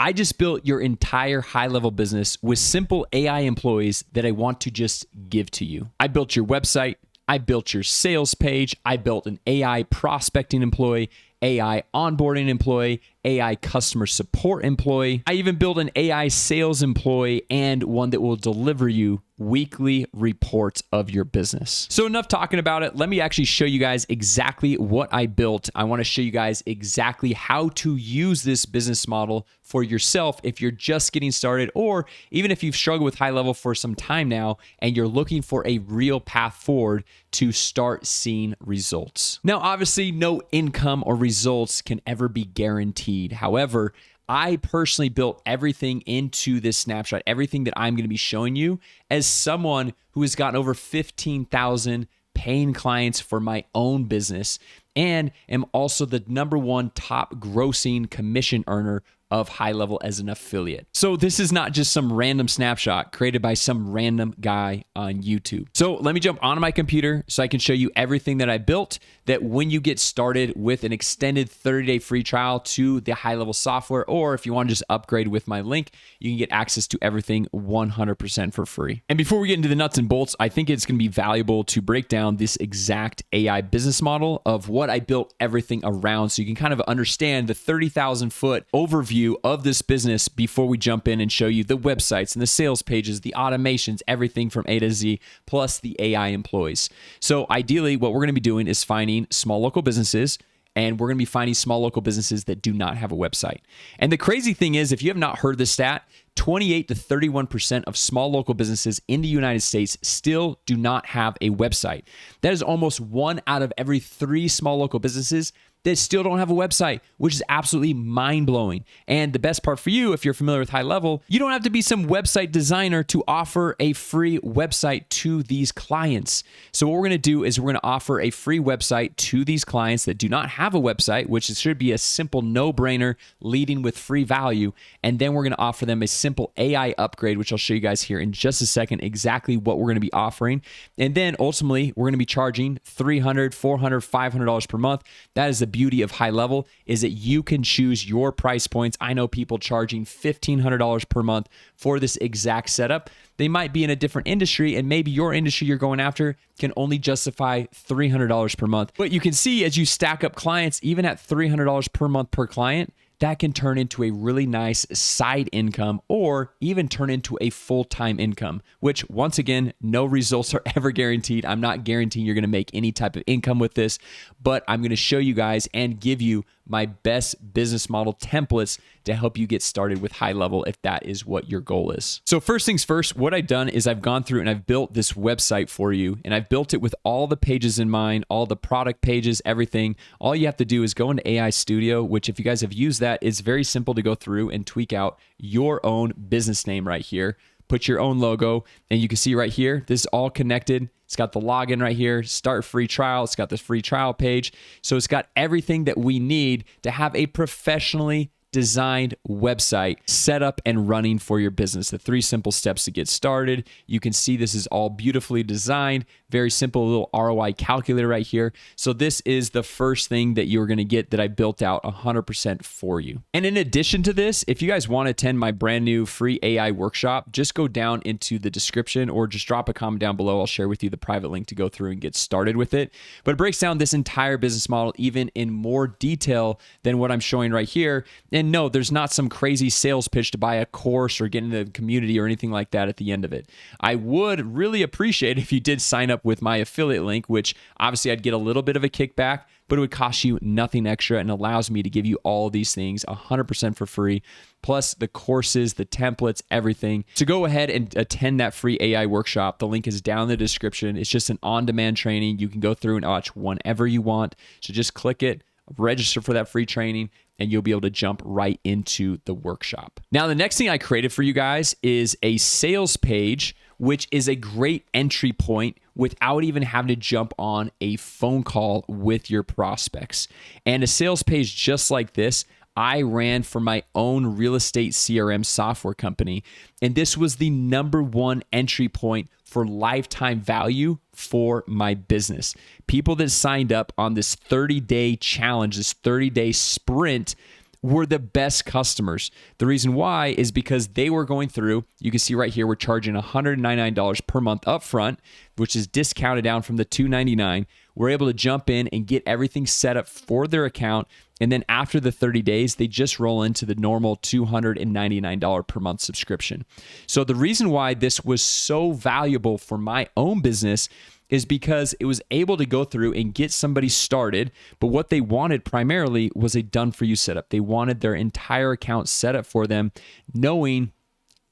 I just built your entire high-level business with simple AI employees that I want to just give to you. I built your website. I built your sales page. I built an AI prospecting employee, AI onboarding employee, AI customer support employee. I even built an AI sales employee and one that will deliver you weekly reports of your business. So enough talking about it. Let me actually show you guys exactly what I built. I want to show you guys exactly how to use this business model for yourself if you're just getting started, or even if you've struggled with HighLevel for some time now and you're looking for a real path forward to start seeing results. Now, obviously, no income or results can ever be guaranteed. However, I personally built everything into this snapshot, everything that I'm going to be showing you, as someone who has gotten over 15,000 paying clients for my own business and am also the #1 top grossing commission earner of HighLevel as an affiliate. So this is not just some random snapshot created by some random guy on YouTube. So let me jump onto my computer so I can show you everything that I built, that when you get started with an extended 30-day free trial to the HighLevel software, or if you want to just upgrade with my link, you can get access to everything 100% for free. And before we get into the nuts and bolts, I think it's going to be valuable to break down this exact AI business model of what I built everything around, so you can kind of understand the 30,000 foot overview of this business before we jump in and show you the websites and the sales pages, the automations, everything from A to Z, plus the AI employees. So ideally, what we're going to be doing is finding small local businesses, and we're going to be finding small local businesses that do not have a website. And the crazy thing is, if you have not heard this stat, 28 to 31% of small local businesses in the United States still do not have a website. That is almost 1 out of every 3 small local businesses that still don't have a website, which is absolutely mind-blowing. And the best part for you, if you're familiar with HighLevel, you don't have to be some website designer to offer a free website to these clients. So what we're going to do is we're going to offer a free website to these clients that do not have a website, which should be a simple no-brainer leading with free value. And then we're going to offer them a simple AI upgrade, which I'll show you guys here in just a second, exactly what we're going to be offering. And then ultimately, we're going to be charging $300, $400, $500 per month. That is the beauty of HighLevel, is that you can choose your price points. I know people charging $1,500 per month for this exact setup. They might be in a different industry, and maybe your industry you're going after can only justify $300 per month. But you can see as you stack up clients, even at $300 per month per client, that can turn into a really nice side income, or even turn into a full-time income, which once again, no results are ever guaranteed. I'm not guaranteeing you're going to make any type of income with this, but I'm going to show you guys and give you my best business model templates to help you get started with HighLevel if that is what your goal is. So first things first, what I've done is I've gone through and I've built this website for you, and I've built it with all the pages in mind, all the product pages, everything. All you have to do is go into AI Studio, which if you guys have used that, it's very simple to go through and tweak out your own business name right here. Put your own logo, and you can see right here, this is all connected. It's got the login right here, start free trial. It's got the free trial page. So it's got everything that we need to have a professionally designed website set up and running for your business. The 3 simple steps to get started. You can see this is all beautifully designed. Very simple little ROI calculator right here. So this is the first thing that you're going to get that I built out 100% for you. And in addition to this, if you guys want to attend my brand new free AI workshop, just go down into the description or just drop a comment down below. I'll share with you the private link to go through and get started with it. But it breaks down this entire business model even in more detail than what I'm showing right here. And no, there's not some crazy sales pitch to buy a course or get into the community or anything like that at the end of it. I would really appreciate if you did sign up with my affiliate link, which obviously I'd get a little bit of a kickback, but it would cost you nothing extra and allows me to give you all of these things 100% for free, plus the courses, the templates, everything. So go ahead and attend that free AI workshop. The link is down in the description. It's just an on-demand training. You can go through and watch whenever you want. So just click it, register for that free training, and you'll be able to jump right into the workshop. Now, the next thing I created for you guys is a sales page, which is a great entry point without even having to jump on a phone call with your prospects. And a sales page just like this, I ran for my own real estate CRM software company. And this was the #1 entry point for lifetime value for my business. People that signed up on this 30-day challenge, this 30-day sprint, were the best customers. The reason why is because they were going through, you can see right here, we're charging $199 per month upfront, which is discounted down from the $299. We're able to jump in and get everything set up for their account. And then after the 30 days, they just roll into the normal $299 per month subscription. So the reason why this was so valuable for my own business is because it was able to go through and get somebody started, but what they wanted primarily was a done-for-you setup. They wanted their entire account set up for them, knowing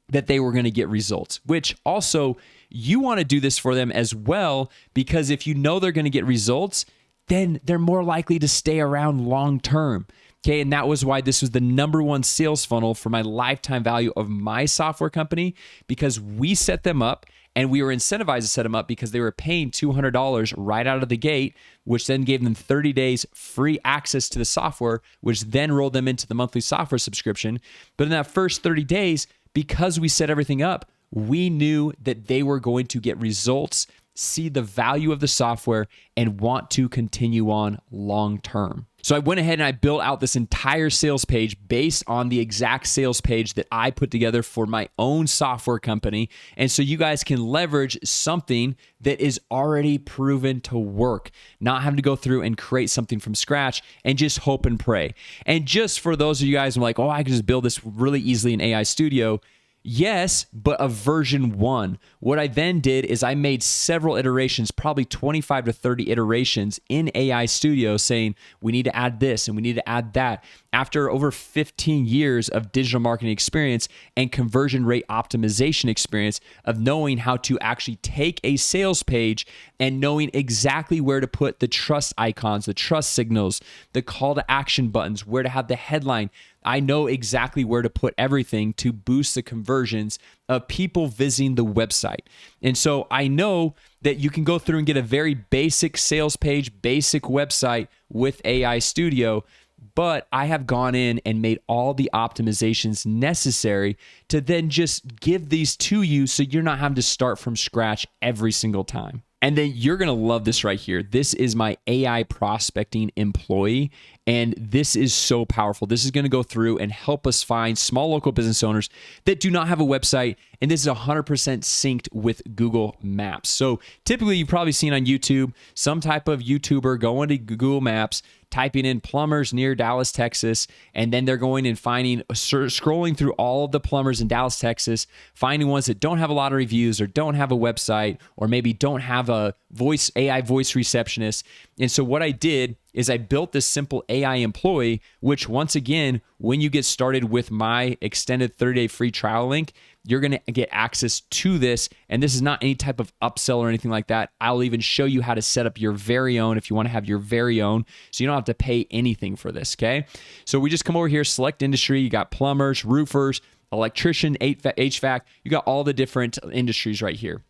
that they were going to get results, which also you want to do this for them as well, because if you know they're going to get results, then they're more likely to stay around long term. Okay, and that was why this was the number one sales funnel for my lifetime value of my software company, because we set them up and we were incentivized to set them up because they were paying $200 right out of the gate, which then gave them 30 days free access to the software, which then rolled them into the monthly software subscription. But in that first 30 days, because we set everything up, we knew that they were going to get results, see the value of the software, and want to continue on long term. So I went ahead and I built out this entire sales page based on the exact sales page that I put together for my own software company. And so you guys can leverage something that is already proven to work, not having to go through and create something from scratch and just hope and pray. And just for those of you guys who are like, oh, I can just build this really easily in AI Studio. Yes, but a version 1. What I then did is I made several iterations, probably 25 to 30 iterations in AI Studio saying, we need to add this and we need to add that. After over 15 years of digital marketing experience and conversion rate optimization experience of knowing how to actually take a sales page and knowing exactly where to put the trust icons, the trust signals, the call to action buttons, where to have the headline. I know exactly where to put everything to boost the conversions of people visiting the website. And so I know that you can go through and get a very basic sales page, basic website with AI Studio, but I have gone in and made all the optimizations necessary to then just give these to you so you're not having to start from scratch every single time. And then you're going to love this right here. This is my AI prospecting employee, and this is so powerful. This is going to go through and help us find small local business owners that do not have a website, and this is 100% synced with Google Maps. So typically you've probably seen on YouTube some type of YouTuber going to Google Maps, typing in plumbers near Dallas, Texas, and then they're going and finding, scrolling through all of the plumbers in Dallas, Texas, finding ones that don't have a lot of reviews or don't have a website or maybe don't have a AI voice receptionist. And so what I did is I built this simple AI employee, which once again, when you get started with my extended 30-day free trial link, you're going to get access to this. And this is not any type of upsell or anything like that. I'll even show you how to set up your very own if you want to have your very own, so you don't have to pay anything for this, okay? So we just come over here, select industry. You got plumbers, roofers, electrician, HVAC. You got all the different industries right here.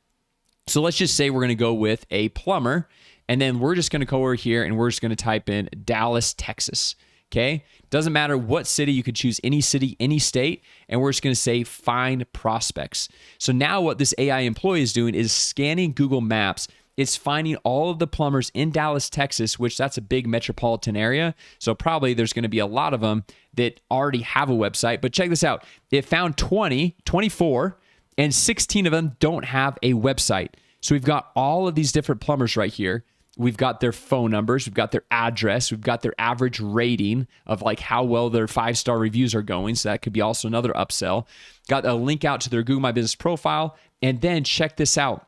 So let's just say we're going to go with a plumber, and then we're just going to go over here and we're just going to type in Dallas, Texas. Okay, doesn't matter what city, you could choose any city, any state, and we're just going to say find prospects. So now what this AI employee is doing is scanning Google Maps. It's finding all of the plumbers in Dallas, Texas, which that's a big metropolitan area. So probably there's going to be a lot of them that already have a website. But check this out. It found 24, and 16 of them don't have a website. So we've got all of these different plumbers right here. We've got their phone numbers, we've got their address, we've got their average rating of like how well their 5-star reviews are going. So that could be also another upsell. Got a link out to their Google My Business profile. And then check this out.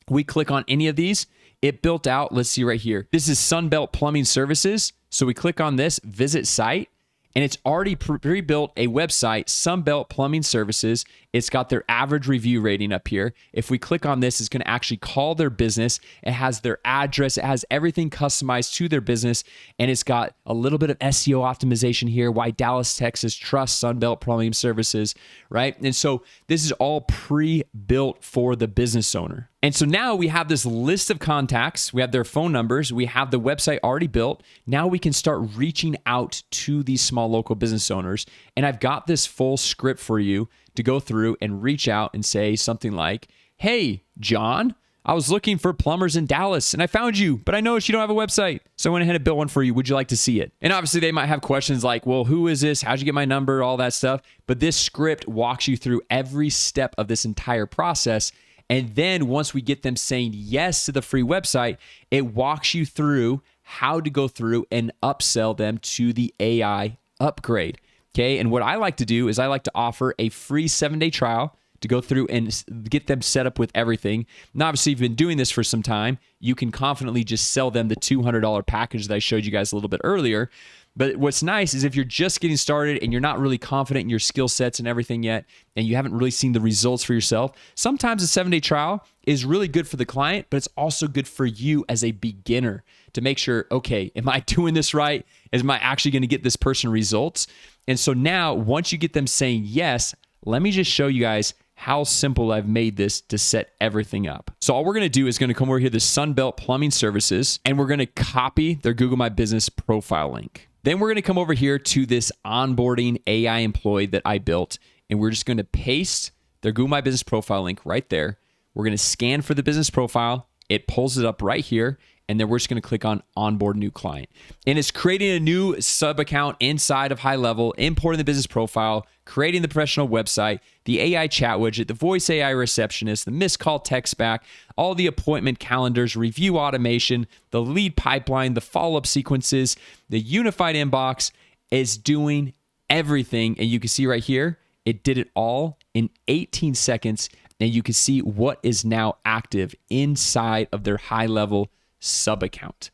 We click on any of these, it built out, let's see right here. This is Sunbelt Plumbing Services. So we click on this, visit site, and it's already pre-built a website, Sunbelt Plumbing Services. It's got their average review rating up here. If we click on this, it's going to actually call their business. It has their address. It has everything customized to their business. And it's got a little bit of SEO optimization here. Why Dallas, Texas trusts Sunbelt Plumbing Services, right? And so this is all pre-built for the business owner. And so now we have this list of contacts. We have their phone numbers. We have the website already built. Now we can start reaching out to these small local business owners. And I've got this full script for you to go through and reach out and say something like, hey, John, I was looking for plumbers in Dallas and I found you, but I noticed you don't have a website. So I went ahead and built one for you. Would you like to see it? And obviously they might have questions like, well, who is this? How'd you get my number? All that stuff. But this script walks you through every step of this entire process. And then once we get them saying yes to the free website, it walks you through how to go through and upsell them to the AI upgrade. Okay. And what I like to do is I like to offer a free 7-day trial to go through and get them set up with everything. Now, obviously, if you've been doing this for some time, you can confidently just sell them the $200 package that I showed you guys a little bit earlier. But what's nice is if you're just getting started and you're not really confident in your skill sets and everything yet, and you haven't really seen the results for yourself, sometimes a 7-day trial is really good for the client, but it's also good for you as a beginner to make sure, okay, am I doing this right? Am I actually going to get this person results? And so now, once you get them saying yes, let me just show you guys how simple I've made this to set everything up. So all we're going to do is going to come over here to Sunbelt Plumbing Services, and we're going to copy their Google My Business profile link. Then we're going to come over here to this onboarding AI employee that I built, and we're just going to paste their Google My Business profile link right there. We're going to scan for the business profile. It pulls it up right here, and then we're just going to click on onboard new client. And it's creating a new sub account inside of HighLevel, importing the business profile, creating the professional website, the AI chat widget, the voice AI receptionist, the missed call text back, all the appointment calendars, review automation, the lead pipeline, the follow-up sequences, the unified inbox. Is doing everything. And you can see right here, it did it all in 18 seconds. And you can see what is now active inside of their HighLevel sub account.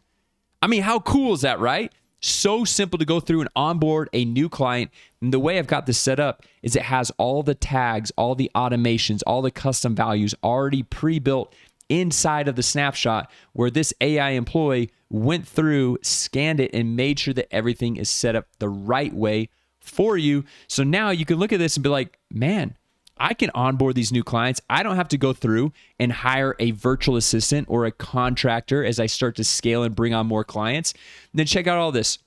I mean, how cool is that, right? So simple to go through and onboard a new client. And the way I've got this set up is it has all the tags, all the automations, all the custom values already pre-built inside of the snapshot where this AI employee went through, scanned it, and made sure that everything is set up the right way for you. So now you can look at this and be like, man, I can onboard these new clients. I don't have to go through and hire a virtual assistant or a contractor as I start to scale and bring on more clients. And then check out all this.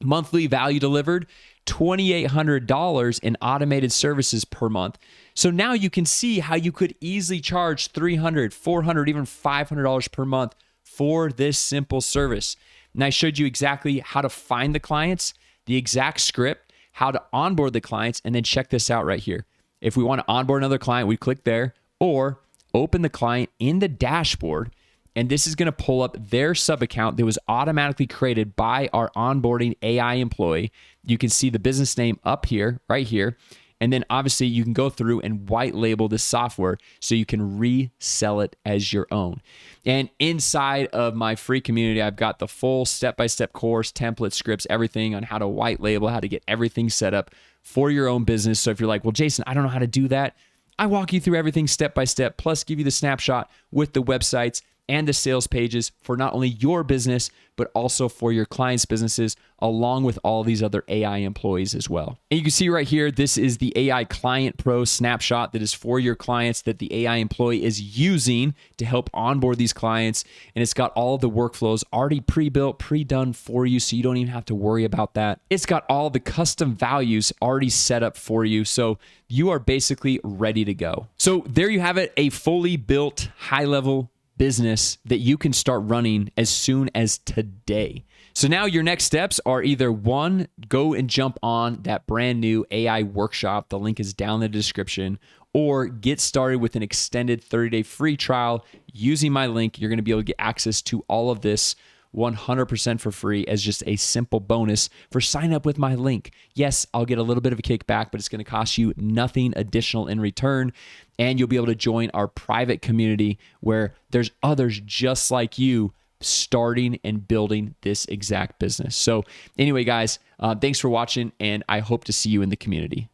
Monthly value delivered, $2,800 in automated services per month. So now you can see how you could easily charge $300, $400, even $500 per month for this simple service. And I showed you exactly how to find the clients, the exact script, how to onboard the clients, and then check this out right here. If we want to onboard another client, we click there or open the client in the dashboard. And this is going to pull up their sub account that was automatically created by our onboarding AI employee. You can see the business name up here, right here. And then obviously you can go through and white label this software so you can resell it as your own. And inside of my free community, I've got the full step-by-step course, template, scripts, everything on how to white label, how to get everything set up for your own business. So if you're like, well, Jason, I don't know how to do that, I walk you through everything step by step, plus give you the snapshot with the websites and the sales pages for not only your business, but also for your clients' businesses, along with all these other AI employees as well. And you can see right here, this is the AI Client Pro snapshot that is for your clients that the AI employee is using to help onboard these clients. And it's got all of the workflows already pre-built, pre-done for you, so you don't even have to worry about that. It's got all the custom values already set up for you, so you are basically ready to go. So there you have it, a fully built HighLevel business that you can start running as soon as today. So now your next steps are either one, go and jump on that brand new AI workshop. The link is down in the description, or get started with an extended 30-day free trial using my link. You're going to be able to get access to all of this 100% for free as just a simple bonus for sign up with my link. Yes, I'll get a little bit of a kickback, but it's going to cost you nothing additional in return. And you'll be able to join our private community where there's others just like you starting and building this exact business. So anyway, guys, thanks for watching, and I hope to see you in the community.